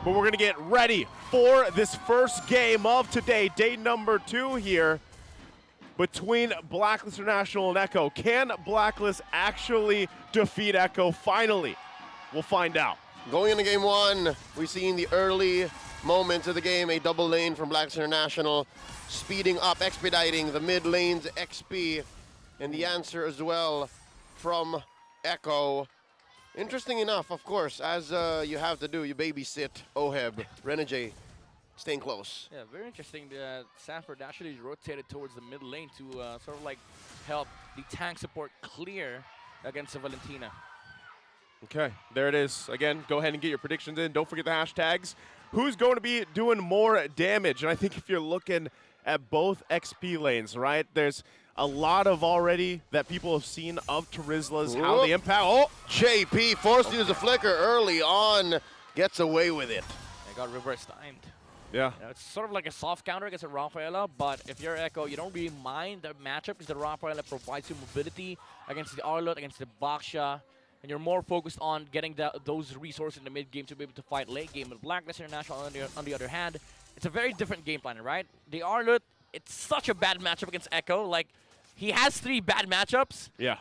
But we're going to get ready for this first game of today, day number 2 here between BLACKLIST International and Echo. Can BLACKLIST actually defeat Echo finally? We'll find out. Going into game 1, we've seen the early moments of the game, a double lane from BLACKLIST International, speeding up, expediting the mid lane's XP, and the answer as well from Echo. Interesting enough, of course, as you have to do, you babysit Oheb, Renegade, staying close. Yeah, very interesting that Sanford actually rotated towards the mid lane to sort of like help the tank support clear against Valentina. Okay, there it is. Again, go ahead and get your predictions in. Don't forget the hashtags. Who's going to be doing more damage? And I think if you're looking at both XP lanes, right, there's a lot of already that people have seen of Terizla's, how the impact. Oh, JP forced to use a flicker early on, gets away with it. It got reverse timed. yeah. You know, it's sort of like a soft counter against a Rafaela, but if you're Echo, you don't really mind the matchup because the Rafaela provides you mobility against the Arlot, against the Baksha, and you're more focused on getting those resources in the mid game to be able to fight late game. But BLACKLIST International, on the other hand, it's a very different game plan, right? The Arlot, it's such a bad matchup against Echo. Like, he has 3 bad matchups. Yeah.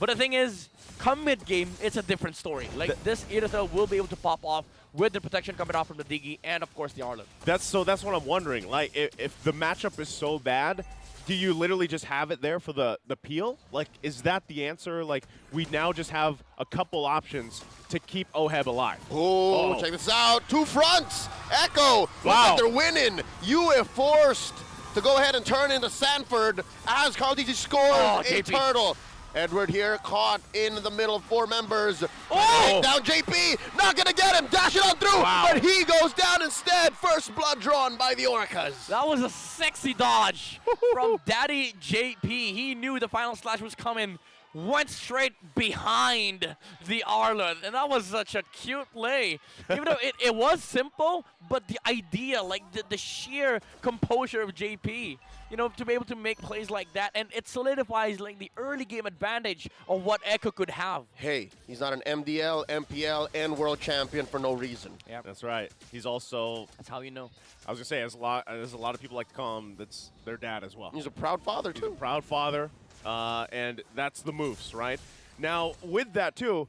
But the thing is, come mid-game, it's a different story. Like, this Irithel will be able to pop off with the protection coming off from the Diggy and, of course, the Arlot. That's what I'm wondering. Like, if the matchup is so bad, do you literally just have it there for the peel? Like, is that the answer? Like, we now just have a couple options to keep Oheb alive. Oh, check this out. 2 fronts. Echo. Wow. They're winning. You are forced to go ahead and turn into Sanford as Call of Duty scores a JP. turtle. Edward here caught in the middle of 4 members. Oh. Down JP. Not going to get him. Dash it on through. Wow. But he goes down instead. First blood drawn by the Orcas. That was a sexy dodge from Daddy JP. He knew the final slash was coming. Went straight behind the Arlot, and that was such a cute play. Even though it was simple, but the idea, like the sheer composure of JP, you know, to be able to make plays like that, and it solidifies like the early game advantage of what Echo could have. Hey, he's not an MDL, MPL, and world champion for no reason. Yeah, That's right. He's also, that's how you know. I was going to say, there's a lot of people like to call him, that's their dad as well. He's a proud father, He's a too. proud father, and that's the moves, right? Now, with that, too,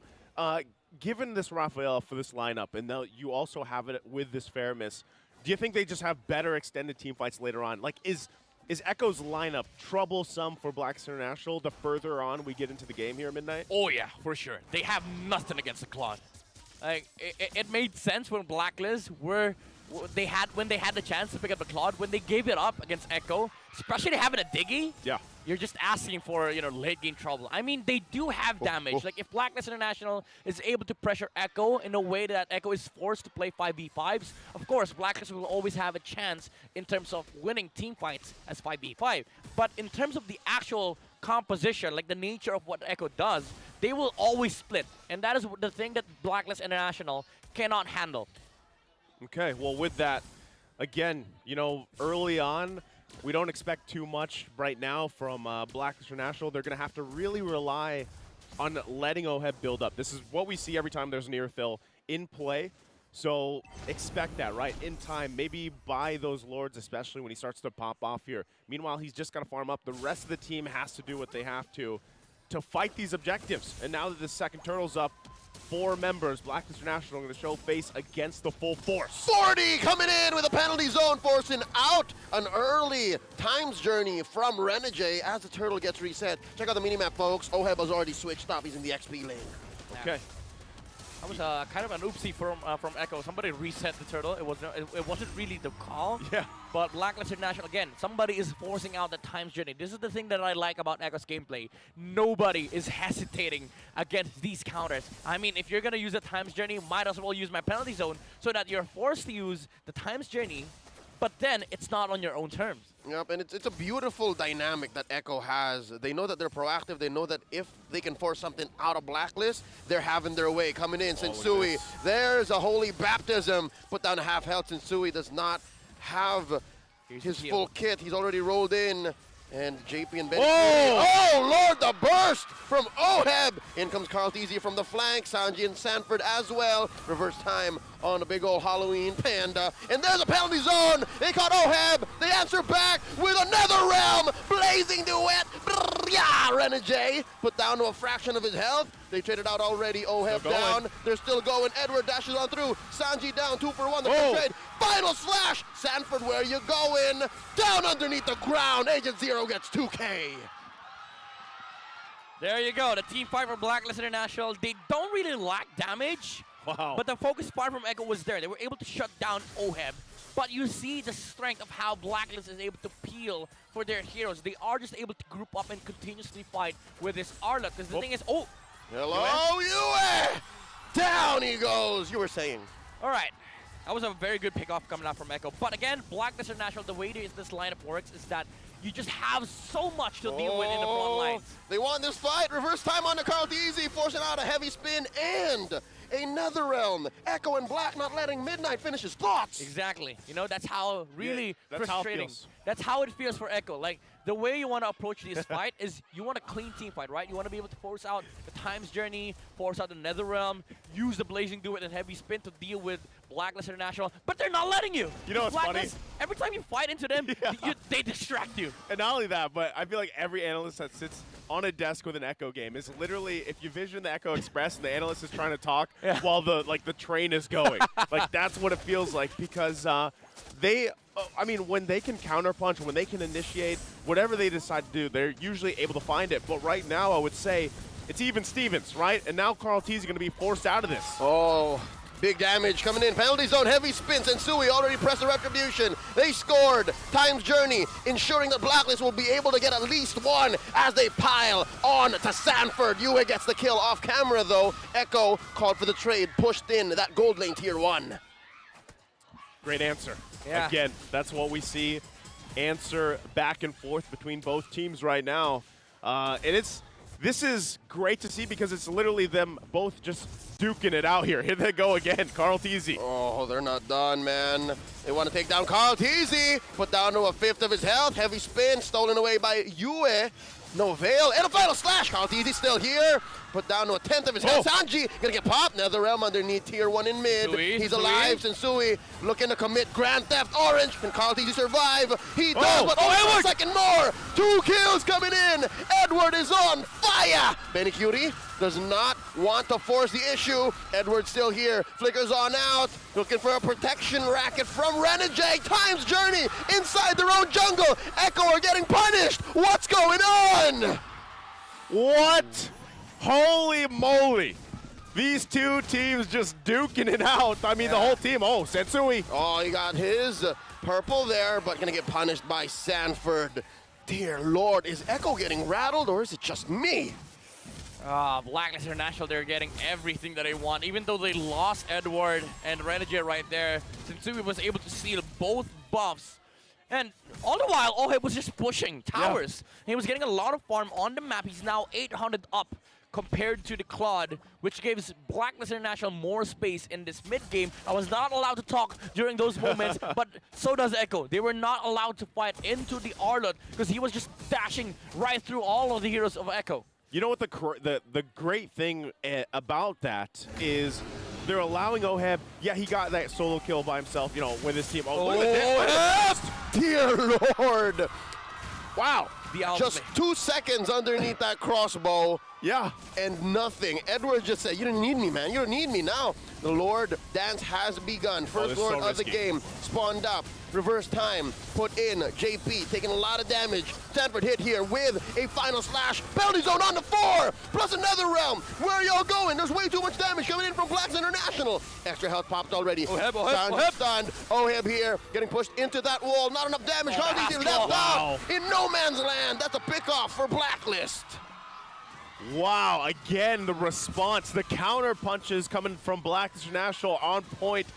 given this Rafaela for this lineup, and now you also have it with this Faramis, do you think they just have better extended team fights later on? Like, is Echo's lineup troublesome for BLACKLIST International the further on we get into the game here at Midnight? Oh yeah, for sure. They have nothing against the Claude. Like it made sense when BLACKLIST when they had the chance to pick up the Claude. When they gave it up against Echo, especially having a Diggy, Yeah. you're just asking for, you know, late game trouble. I mean, they do have damage. Like if BLACKLIST International is able to pressure Echo in a way that Echo is forced to play 5v5s, of course, BLACKLIST will always have a chance in terms of winning team fights as 5v5. But in terms of the actual composition, like the nature of what Echo does, they will always split. And that is the thing that BLACKLIST International cannot handle. Okay, well, with that, again, you know, early on, we don't expect too much right now from BLACKLIST International. They're going to have to really rely on letting Oheb build up. This is what we see every time there's an Irithel in play. So expect that, right? In time, maybe buy those Lords, especially when he starts to pop off here. Meanwhile, he's just got to farm up. The rest of the team has to do what they have to fight these objectives. And now that the second turtle's up, 4 members, BLACKLIST International, going to show face against the full force. 40 coming in with a penalty zone, forcing out an early times journey from Renegade as the turtle gets reset. Check out the minimap, folks. Oheb has already switched up. He's in the XP lane. Okay. That was kind of an oopsie from Echo. Somebody reset the turtle. It wasn't really the call. Yeah. But BLACKLIST International, again, somebody is forcing out the times journey. This is the thing that I like about Echo's gameplay. Nobody is hesitating against these counters. I mean, if you're going to use a times journey, might as well use my penalty zone so that you're forced to use the times journey, but then it's not on your own terms. Yep, and it's a beautiful dynamic that Echo has. They know that they're proactive. They know that if they can force something out of BLACKLIST, they're having their way. Coming in, Sensui. There's a holy baptism. Put down half health. Sensui does not have his full kit. He's already rolled in. And JP and Ben. Oh, Lord, the burst from Oheb. In comes Carl Teasy from the flank. Sanji and Sanford as well. Reverse time on a big old Halloween panda. And there's a penalty zone. They caught Oheb. They answer back with another realm. Blazing duet. Yeah, Renegade put down to a fraction of his health. They traded out already. Oheb down. They're still going. Edward dashes on through. Sanji down 2 for 1. The trade. Final slash. Sanford, where you going? Down underneath the ground. Agent Zero gets 2K. There you go. The team fight for Blacklist International. They don't really lack damage. Wow. But the focus part from Echo was there. They were able to shut down Oheb. But you see the strength of how Blacklist is able to peel for their heroes. They are just able to group up and continuously fight with this Arlott. Because the thing is, hello, Yue! Down he goes. You were saying. All right. That was a very good pickoff coming out from Echo. But again, Blacklist International, the way this lineup works is that you just have so much to deal with in the front lines. They won this fight. Reverse time on the Carl Deasy, forcing out a heavy spin and another realm. Echo and Black not letting Midnight finish his thoughts. Exactly. You know, that's how really that's frustrating. That's how it feels for Echo. Like, the way you want to approach this fight is you want a clean team fight, right? You want to be able to force out the Time's Journey, force out the Nether Realm, use the Blazing Duet and Heavy Spin to deal with Blacklist International, but they're not letting you. You know what's funny? Every time you fight into them, they distract you. And not only that, but I feel like every analyst that sits on a desk with an Echo game is literally, if you vision the Echo Express and the analyst is trying to talk while the train is going. Like, that's what it feels like, because I mean, when they can counterpunch, when they can initiate, whatever they decide to do, they're usually able to find it. But right now, I would say it's even Stevens, right? And now Carl Teasy is going to be forced out of this. Oh, big damage coming in. Penalty zone, heavy spins, and Sui already pressed the retribution. They scored. Time's Journey, ensuring that Blacklist will be able to get at least one as they pile on to Sanford. Yue gets the kill off camera, though. Echo called for the trade, pushed in that gold lane tier 1. Great answer. Yeah. Again, that's what we see. Answer back and forth between both teams right now. And this is great to see, because it's literally them both just duking it out here. Here they go again, Carl Teasy. Oh, they're not done, man. They want to take down Carl Teasy. Put down to a 1/5 of his health. Heavy spin, stolen away by Yue. No veil, and a final slash. Carl Teasy still here. Put down to a 1/10 of his health. Sanji gonna get popped. Nether Realm underneath tier 1 in mid. He's alive. Sensui looking to commit Grand Theft Orange. Can Carl Teasy survive? He does, but only a second more. 2 kills coming in. Edward is on fire. Benny Cutie does not want to force the issue. Edward's still here. Flickers on out. Looking for a protection racket from Renegade. Time's Journey inside their own jungle. Echo are getting punished. What's going on? What? Holy moly. These two teams just duking it out. I mean, the whole team. Oh, Sensui. Oh, he got his purple there, but gonna get punished by Sanford. Dear Lord, is Echo getting rattled, or is it just me? Blacklist International, they're getting everything that they want. Even though they lost Edward and Renegade right there, Sensui was able to seal both buffs. And all the while, Oheb was just pushing towers. He was getting a lot of farm on the map. He's now 800 up compared to the Claude, which gives Blacklist International more space in this mid-game. I was not allowed to talk during those moments, but so does Echo. They were not allowed to fight into the Arlott because he was just dashing right through all of the heroes of Echo. You know what the great thing about that is, they're allowing Oheb. Yeah, he got that solo kill by himself, you know, with his team. Oh, look at that. Dear Lord. Wow. The just 2 seconds underneath that crossbow. Yeah. And nothing. Edward just said, you don't need me, man. You don't need me now. The Lord dance has begun. First Lord of the game spawned up. Reverse time put in. JP taking a lot of damage. Sanford hit here with a final slash. Penalty zone on the 4. Plus another realm. Where are y'all going? There's way too much damage coming in from Blacks International. Extra health popped already. Oheb. Stunned. Oheb here getting pushed into that wall. Not enough damage. Left out in no man's land. That's a pick-off for Blacklist. Wow, again, the response, the counter punches coming from Blacklist International on point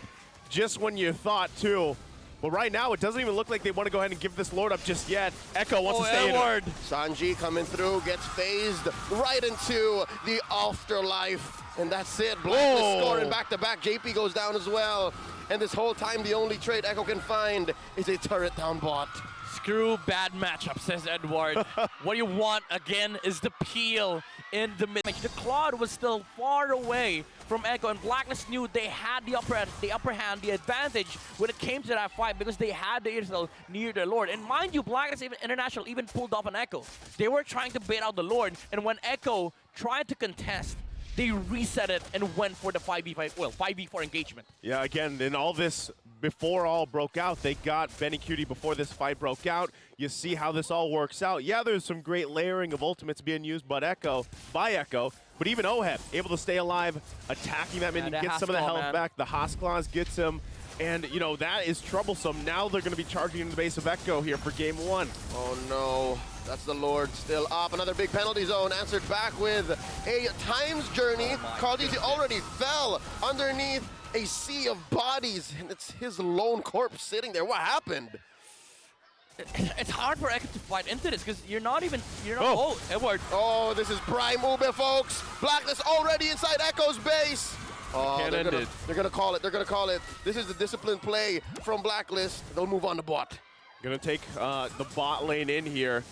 just when you thought, too. But right now, it doesn't even look like they want to go ahead and give this Lord up just yet. Echo wants to stay in it. Sanji coming through, gets phased right into the afterlife. And that's it. Blacklist scoring back-to-back. JP goes down as well. and this whole time the only trade Echo can find is a turret down bot. Screw bad matchup, says Edward. What you want, again, is the peel in the mid. The Claude was still far away from Echo, and Blacklist knew they had the upper hand, the advantage when it came to that fight because they had the Irithel near their Lord. And mind you, Blacklist International even pulled off an Echo. They were trying to bait out the Lord, and when Echo tried to contest, they reset it and went for the 5v5, well, 5v4 engagement. Yeah, again, in all this, before all broke out, they got Benny Cutie before this fight broke out. You see how this all works out. Yeah, there's some great layering of ultimates being used by Echo, but even Oheb able to stay alive, attacking that minion, get some of the health back. The Haskellaz gets him, and you know, that is troublesome. Now they're going to be charging into the base of Echo here for game one. Oh no. That's the Lord still up. Another big penalty zone answered back with a times journey. Caldisi already fell underneath a sea of bodies, and it's his lone corpse sitting there. What happened? It's hard for Echo to fight into this because you're not, oh, Edward. Oh, this is prime Ube, folks. Blacklist already inside Echo's base. Oh, they're gonna call it. They're gonna call it. This is the disciplined play from Blacklist. They'll move on to bot. Gonna take the bot lane in here.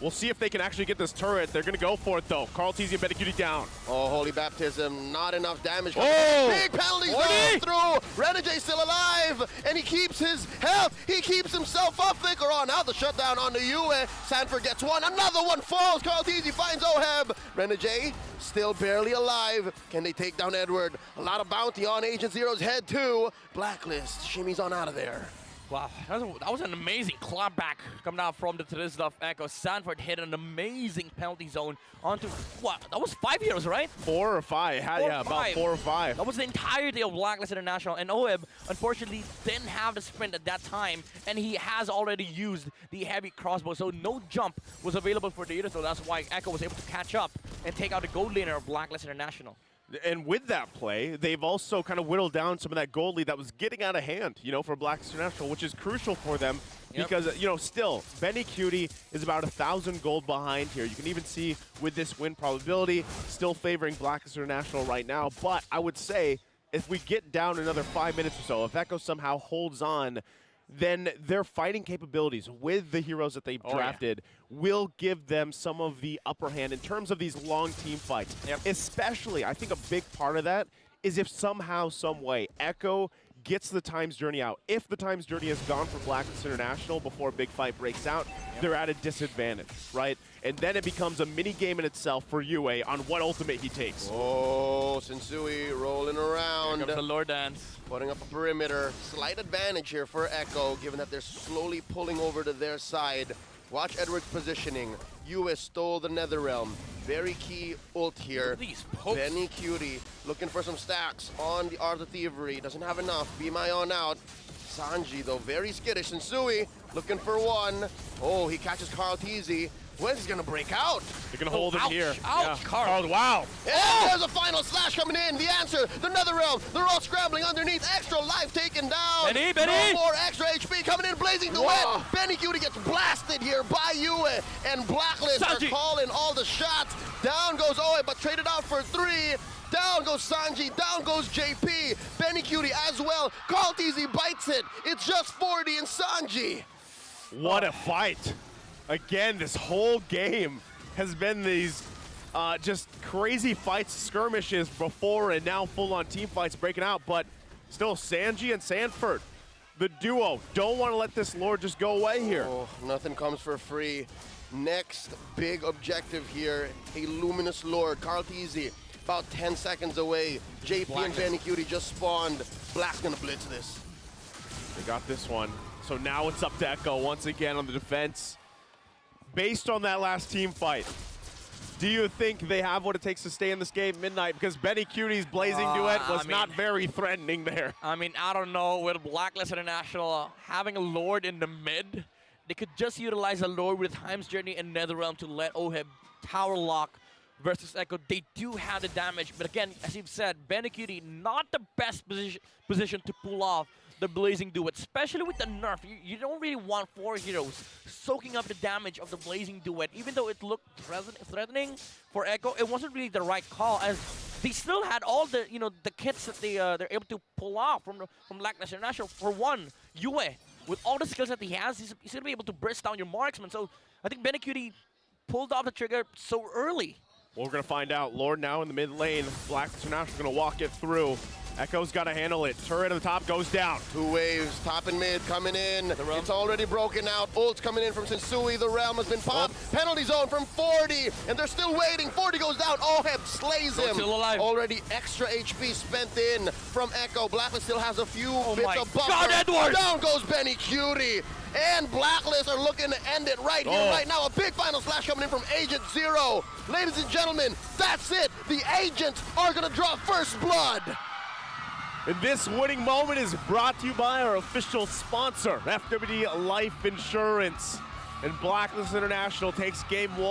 We'll see if they can actually get this turret. They're gonna go for it though. Carl Teasy and Benny Cutie down. Oh, Holy Baptism, not enough damage. Oh! Big penalty zone through. Renegade still alive, and he keeps his health. He keeps himself up. Flicker on out the shutdown on the Yue. Sanford gets one. Another one falls. Carl Teasy finds Oheb. Renegade still barely alive. Can they take down Edward? A lot of bounty on Agent Zero's head too. Blacklist shimmies on out of there. Wow, that was an amazing clapback coming out from the Trisdorf Echo. Sanford hit an amazing penalty zone onto, what, that was 5 heroes, right? 4 or 5, yeah, about 4 or 5. That was the entirety of Blacklist International, and Oheb, unfortunately, didn't have the sprint at that time, and he has already used the heavy crossbow, so no jump was available for the Irithel. That's why Echo was able to catch up and take out the gold laner of Blacklist International. And with that play, they've also kind of whittled down some of that gold lead that was getting out of hand, you know, for Blacklist International, which is crucial for them because, you know, still, Benny Cutie is about 1,000 gold behind here. You can even see with this win probability, still favoring Blacklist International right now. But I would say if we get down another 5 minutes or so, if Echo somehow holds on, then their fighting capabilities with the heroes that they've drafted will give them some of the upper hand in terms of these long team fights. Especially, I think a big part of that is if somehow, some way, Echo gets the times journey out. If the times journey is gone for Blacklist International before a big fight breaks out, they're at a disadvantage, right? And then it becomes a mini game in itself for Yue on what ultimate he takes. Oh, Sensui rolling around. Here comes the Lord Dance. Putting up a perimeter. Slight advantage here for Echo, given that they're slowly pulling over to their side. Watch Edward's positioning. Yue stole the Netherrealm. Very key ult here. Benny Cutie looking for some stacks on the Art of Thievery. Doesn't have enough. Be my on out. Sanji, though, very skittish. And Sui looking for one. Oh, he catches Carl Teasy. When's he gonna break out? They're gonna hold him here. Ouch, Carl. Wow. And there's a final slash coming in. The answer, the Netherrealm. They're all scrambling underneath. Extra life taken down. Benny. No more extra HP coming in. Blazing Duet. Benny Cutie gets blasted here by Yue. And Blacklist are calling all the shots. Down goes Oe, but traded out for 3. Down goes Sanji, down goes JP. Benny Cutie as well. Carl Teasy bites it. It's just 40 and Sanji. What a fight. Again, this whole game has been these just crazy fights, skirmishes before and now full-on team fights breaking out, but still Sanji and Sanford, the duo, don't want to let this Lord just go away here. Oh, nothing comes for free. Next big objective here, a Luminous Lord, Carl Teasy, about 10 seconds away. JP and Benny Cutie just spawned. Black's gonna blitz this. They got this one. So now it's up to Echo once again on the defense. Based on that last team fight, do you think they have what it takes to stay in this game Midnight? Because Benny Cutie's Blazing Duet was not very threatening there. I mean, I don't know. With Blacklist International having a Lord in the mid, they could just utilize a Lord with Time's Journey and Netherrealm to let Oheb tower lock versus Echo. They do have the damage, but again, as you've said, Benny Cutie not the best position to pull off the Blazing Duet, especially with the nerf. You don't really want 4 heroes soaking up the damage of the Blazing Duet. Even though it looked threatening for Echo, it wasn't really the right call, as they still had all the the kits that they're able to pull off from BLACKLIST International. For one, Yue, with all the skills that he has, he's going to be able to burst down your marksman. So I think Benecutie pulled off the trigger so early. Well, we're going to find out. Lord now in the mid lane. BLACKLIST International going to walk it through. Echo's got to handle it. Turret at the top goes down. 2 waves, top and mid coming in. It's already broken out. Ult's coming in from Sensui. The realm has been popped. Penalty zone from 40, and they're still waiting. 40 goes down. Oheb slays him. Still alive. Already extra HP spent in from Echo. BLACKLIST still has a few bits of buffer. God, Edward! Down goes Benecutie. And BLACKLIST are looking to end it right here, right now. A big final splash coming in from Agent Zero. Ladies and gentlemen, that's it. The Agents are going to draw first blood. And this winning moment is brought to you by our official sponsor, FWD Life Insurance. And BLACKLIST International takes game 1.